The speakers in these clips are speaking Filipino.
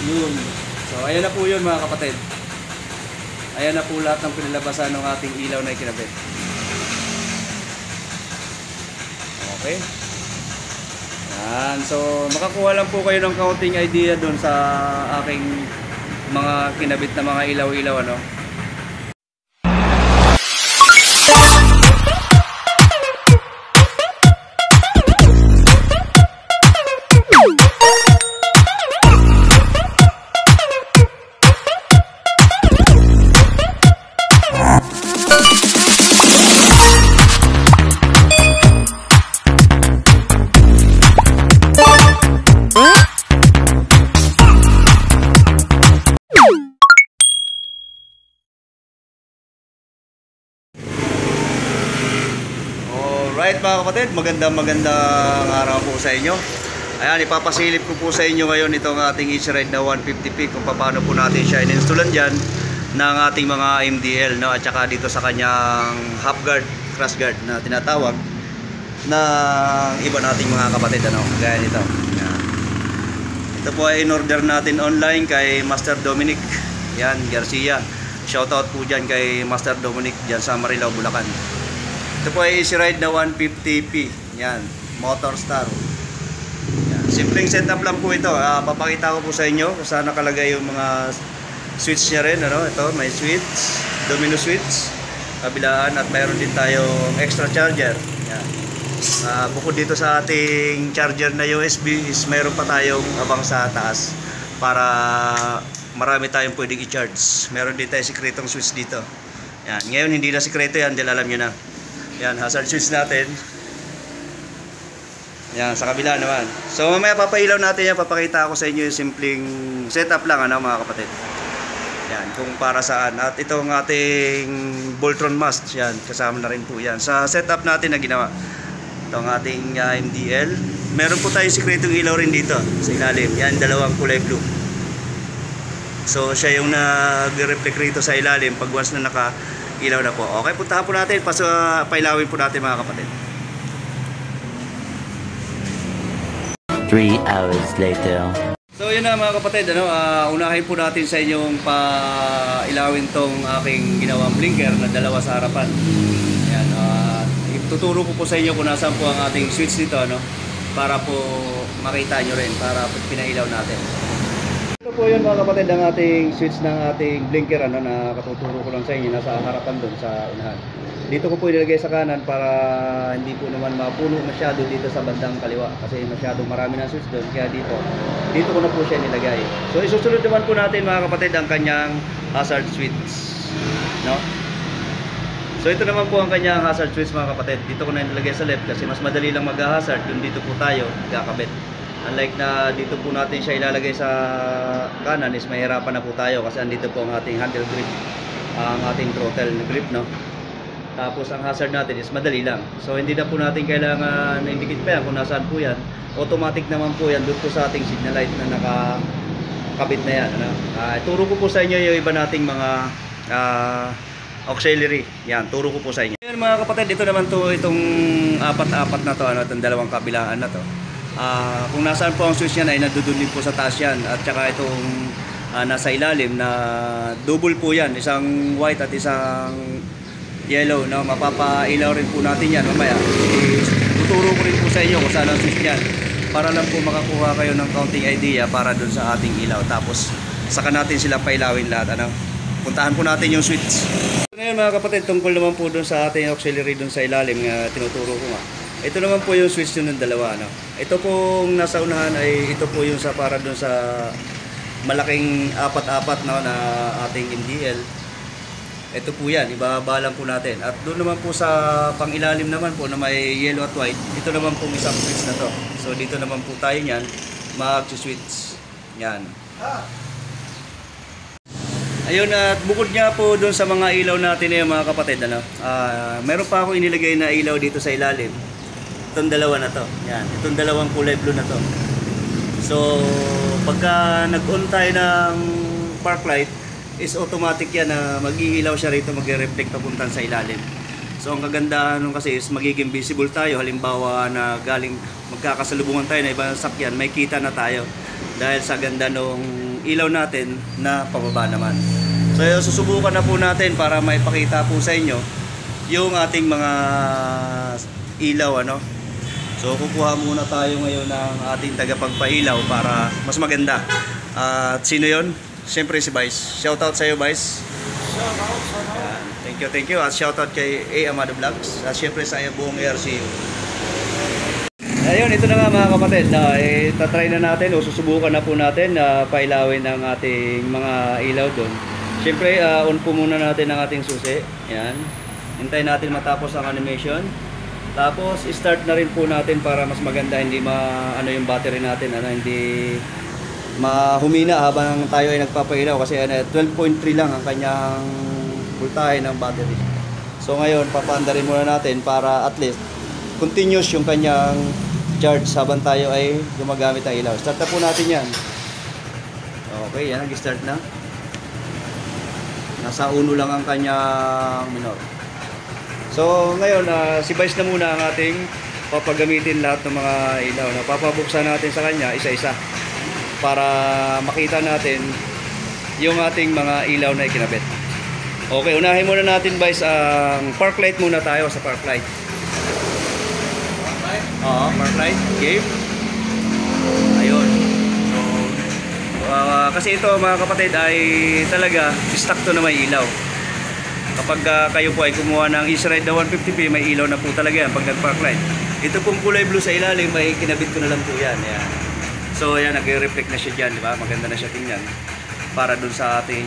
Yun. So ayan na po yun mga kapatid. Ayan na po lahat ng pinalabasan ng ating ilaw na ikinabit. Okay. Yan. So makakuha lang po kayo ng counting idea dun sa aking mga kinabit na mga ilaw-ilaw ano. Alright mga kapatid, magandang araw po sa inyo. Ayan, ipapasilip ko po sa inyo ngayon itong ating Easyride na 150P kung paano po natin siya in-installan dyan ng ating mga MDL, no? At saka dito sa kanyang half guard, cross guard na tinatawag na iba nating mga kapatid ano? Gaya nito. Ayan. Ito po ay in-order natin online kay Master Dominic yan, Garcia. Shoutout po dyan kay Master Dominic dyan sa Marilao, Bulacan. Ito po ay Easyride na 150P. Yan, Motor Star. Yan. Simpleng setup lang po ito. Papakita ko po sa inyo kung saan nakalagay yung mga switch niya rin. Ano? Ito, may switch, domino switch, kabilaan, at mayroon din tayong extra charger. Yan. Bukod dito sa ating charger na USB is mayroon pa tayong abang sa taas para marami tayong pwedeng i-charge. Meron din tayong sikretong switch dito. Yan. Ngayon hindi na sikreto yan dahil alam nyo na. Yan, hazard switch natin. Yan, sa kabila naman. So mamaya papailaw natin yan, papakita ko sa inyo yung simpleng setup lang ano mga kapatid. Yan, kung para saan. At itong ating Voltron mast, yan, kasama na rin po yan sa setup natin na ginawa. Itong ating MDL. Meron po tayong sikretong ilaw rin dito sa ilalim. Yan, dalawang kulay blue. So siya yung nag-reflect rito sa ilalim pag once na naka-ilaw na po. Okay, puntahan po natin. Pailawin po natin mga kapatid. 3 hours later. So yun na mga kapatid, ano, unahin po natin sa inyong pailawin tong aking ginawang blinker na dalawa sa harapan. Ayan, ituturo ko po sa inyo kung nasaan po ang ating switch dito, ano, para po makita nyo rin, para pinailaw natin. Ito po yun mga kapatid ang ating switch ng ating blinker ano, na katuturo ko lang sa inyo, nasa harapan doon sa unahan. Dito ko po ilagay sa kanan para hindi po naman mapuno masyado dito sa bandang kaliwa kasi masyadong marami na switch doon, kaya dito ko na po siya nilagay. So isusunod naman po natin mga kapatid ang kanyang hazard switch, no? So ito naman po ang kanyang hazard switch mga kapatid. Dito ko na nilagay sa left kasi mas madali lang mag-hazard kung dito po tayo gagakabit. Unlike na dito po natin siya ilalagay sa kanan is mahirapan na po tayo kasi andito po ang ating handle grip, ang ating throttle grip, no? Tapos ang hazard natin is madali lang. So hindi na po natin kailangan na-indicate pa yan kung nasaan po yan. Automatic naman po yan doon po sa ating signal light na nakakabit na yan. Ano? Turo ko po sa inyo yung iba nating mga auxiliary. Yan, turo ko po sa inyo. Yan mga kapatid, ito naman to, itong apat na to, ano, itong dalawang kabilaan na to. Kung nasaan po ang switch yan ay nandoon din po sa taas yan. At saka itong nasa ilalim na double po yan, isang white at isang yellow, no? Mapapailaw rin po natin yan mamaya. Tuturo ko rin po sa inyo kung saan ang switch yan para lang po makakuha kayo ng counting idea para dun sa ating ilaw. Tapos saka natin sila pailawin lahat, ano? Puntahan po natin yung switch. Ngayon mga kapatid, tungkol naman po dun sa ating auxiliary dun sa ilalim na tinuturo ko nga. Ito naman po yung switch yun ng dalawa, no? Ito pong nasa unahan ay ito po yung sa para dun sa malaking apat-apat, no, na ating MDL. Ito po yan, ibababa lang po natin. At doon naman po sa pangilalim naman po na may yellow at white, ito naman po isang switch na to. So dito naman po tayo niyan mag-switch. Yan. Ayun, at bukod nga po doon sa mga ilaw natin eh, mga kapatid, ano, meron pa ako inilagay na ilaw dito sa ilalim. Itong dalawa na to. Yan, itong dalawang kulay blue na to. So pagka nag-on tayo ng park light, is automatic yan na mag-iilaw siya rito, mag-reflect papuntan sa ilalim. So ang kagandahan nun kasi is magiging visible tayo. Halimbawa na galing magkakasalubungan tayo na ibang sakyan, may kita na tayo. dahil sa ganda nung ilaw natin na pababa naman. So susubukan na po natin para maipakita po sa inyo yung ating mga ilaw, ano. So kukuha muna tayo ngayon ng ating tagapagpailaw para mas maganda. At sino yon? Siyempre si Vice. Shoutout sa iyo, Vice. Thank you. At shoutout kay A. Amado Vlogs. At siyempre sa buong RCU. Ayun, ito na nga mga kapatid. Itatry na natin o susubukan na po natin na pailawin ang ating mga ilaw doon. Siyempre, on po muna natin ang ating susi. Yan. Hintayin natin matapos ang animation. Tapos, start na rin po natin para mas maganda, hindi yung battery natin, hindi mahumina habang tayo ay nagpapailaw kasi 12.3 lang ang kanyang voltahe ng battery. So ngayon, papaandarin muna natin para at least continuous yung kanyang charge habang tayo ay gumagamit ng ilaw. Start na po natin yan. Okay, yan, nag-start na. Nasa 1 lang ang kanyang minor. So ngayon, si Vice na muna ang ating papagamitin lahat ng mga ilaw. Papabuksan natin sa kanya isa-isa para makita natin yung ating mga ilaw na ikinabit. Okay, unahin muna natin, Vice, ang park light muna tayo sa park light. Oo, park light. Game. Ayun. So, kasi ito mga kapatid ay talaga stock to na may ilaw. Kapag kayo po ay kumuha ng Easyright na 150p, may ilaw na po talaga yan pag nag-park light. Ito pong kulay blue sa ilalim, may kinabit ko na lang po yan. Ayan. So ayan, nag-reflect na siya dyan, di ba? Maganda na siya tingnan para dun sa ating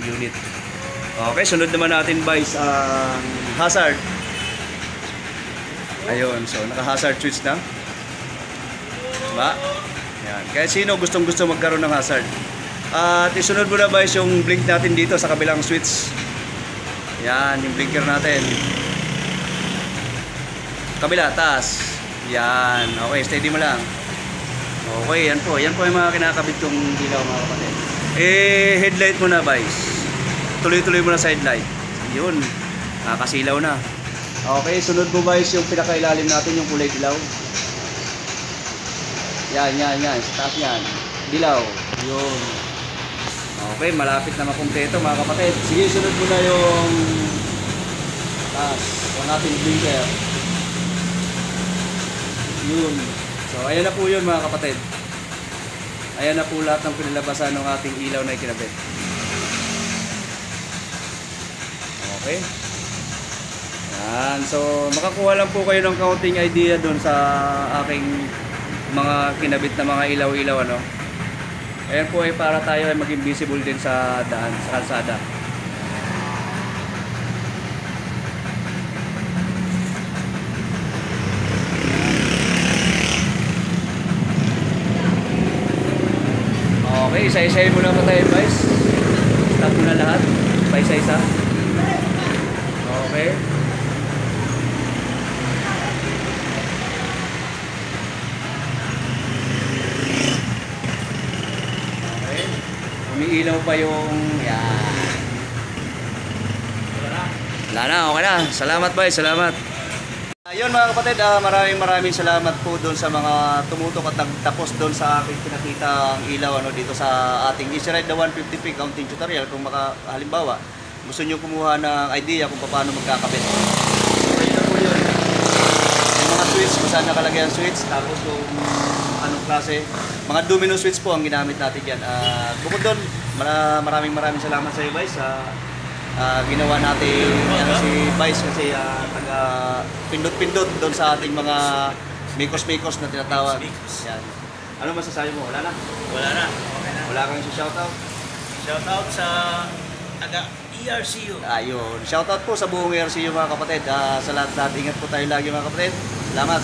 unit. Okay, sunod naman natin, Vice, ang hazard. Ayun, so naka-hazard switch na. Diba? Ayan. Kaya sino gustong-gusto magkaroon ng hazard. At isunod mo na, Vice, yung blink natin dito sa kabilang switch. Yan, yung blinker natin. Kabila, taas. Yan, okay, steady mo lang. Okay, yan po yung mga kinakabit kong ilaw mga kapatid. Headlight mo na, Vice. Tuloy-tuloy mo na sa headlight. Yun, nakasilaw na. Okay, sunod mo, Vice, yung pinakailalim natin, yung kulay dilaw. Yan, sa taas yan. Dilaw, yun. Okay, malapit na makumpleto mga kapatid. Sige, sunod mo na yung taas, yung ating blinker. Yun. So, ayan na po yun mga kapatid. Ayan na po lahat ng pinalabasan ng ating ilaw na ikinabit. Okay. Yan. So, makakuha lang po kayo ng counting idea doon sa aking mga kinabit na mga ilaw-ilaw, ano. Ayan po ay para tayo ay maging visible din sa daan, sa kalsada. Okay, isa-isahin mo na pa tayo, guys. Stop mo na lahat. Pa-isa-isa. Okay. Umiilaw pa yung yan. Wala na, okay na. Salamat, boy, salamat. Ayun mga kapatid, maraming salamat po doon sa mga tumutok at nagtapos doon sa aking pinakita ang ilaw dito sa ating Easyright na 150p counting tutorial. Kung halimbawa gusto nyo kumuha ng idea kung paano magkakabit. So yun na po yun. Yung mga switch, kung saan nakalagay ang switch, tapos yung anong klase. Mga domino switch po ang ginamit natin yan. Bukod doon, maraming salamat sa iyo, Vice, sa ginawa natin si Vice kasi taga pindot-pindot doon sa ating mga mikos-mikos na tinatawag. Yan. Ano masasabi mo? Wala na? Wala na. Okay na. Wala kang shoutout? Shoutout sa taga ERCU. Ayun. Shoutout po sa buong ERCU mga kapatid. Sa lahat-lahat, ingat po tayo lagi mga kapatid. Salamat.